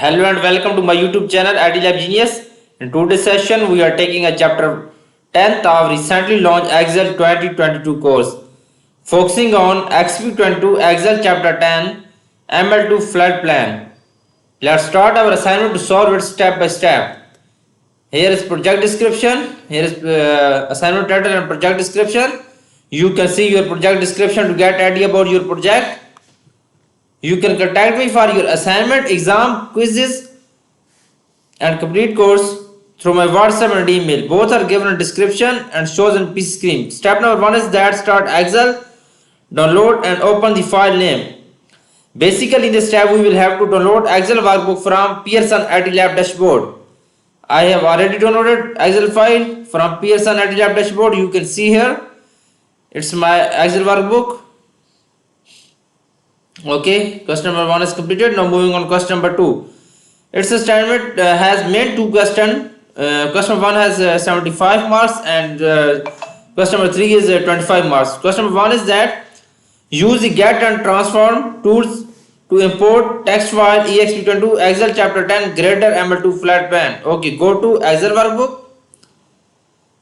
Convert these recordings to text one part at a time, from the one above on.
Hello and welcome to my YouTube channel Itlab Genius. In today's session, we are taking a chapter 10th of recently launched Excel 2022 course, focusing on XP22 Excel chapter 10 ML2 flood plan. Let's start our assignment to solve it step by step. Here is project description. Here is assignment title and project description. You can see your project description to get idea about your project. You can contact me for your assignment, exam, quizzes and complete course through my WhatsApp and email. Both are given in description and shows on PC screen. Step number 1 is that start Excel, download and open the file name. Basically in this step we will have to download Excel workbook from Pearson Itlab dashboard. I have already downloaded Excel file from Pearson Itlab dashboard. You can see here it's my Excel workbook. Okay, question number 1 is completed. Now moving on question number 2. Its assignment has main 2 question. Question 1 has 75 marks and question number 3 is 25 marks. Question number 1 is that use the get and transform tools to import text file exp22 Excel chapter 10 greater ML2 flat plan. Okay, go to Excel workbook,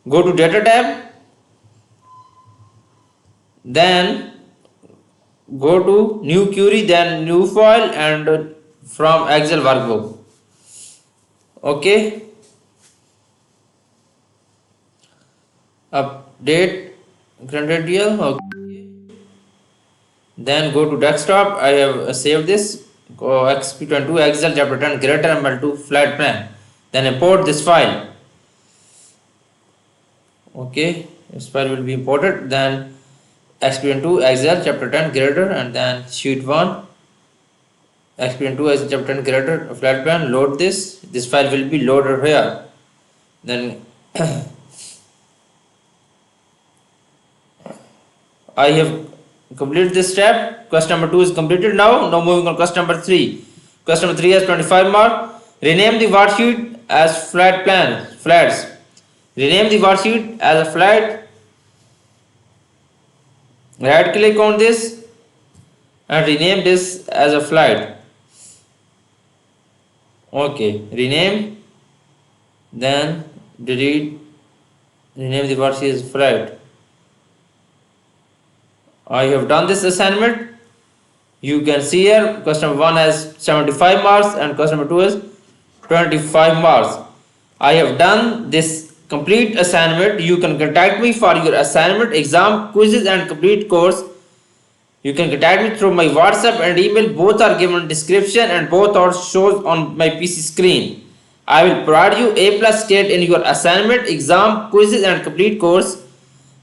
go to data tab, then go to new query, then new file and from Excel workbook. Okay, update gradient. Okay, then go to desktop. I have saved this XP22 Excel chapter 10 greater ML2 flat plan, then import this file. Okay, this file will be imported. Then XP22 Excel chapter 10 greater and then sheet 1 XP22 Excel chapter 10 greater flat plan. Load this file will be loaded here. Then I have completed this step. Question number 2 is completed. Now moving on question number 3. Question number 3 has 25 marks. Rename the worksheet as flats. Rename the worksheet as a flat. Right click on this and rename this as a flat. Okay, rename, then delete, rename the worksheet as flat. I have done this assignment. You can see here question number 1 has 75 marks and question number 2 is 25 marks. I have done this complete assignment. You can contact me for your assignment, exam, quizzes and complete course. You can contact me through my WhatsApp and email. Both are given in description and both are shown on my PC screen. I will provide you A+ grade in your assignment, exam, quizzes and complete course.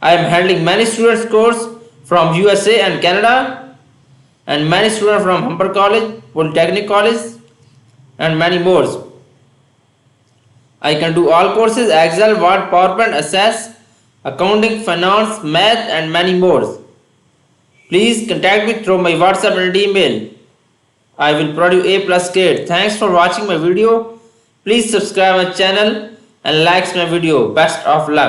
I am handling many students course from USA and Canada and many students from Humber College, Polytechnic College and many more. I can do all courses: Excel, Word, PowerPoint, Access, Accounting, Finance, Math and many more. Please contact me through my WhatsApp and email. I will provide you A+ grade. Thanks for watching my video. Please subscribe my channel and like my video. Best of luck.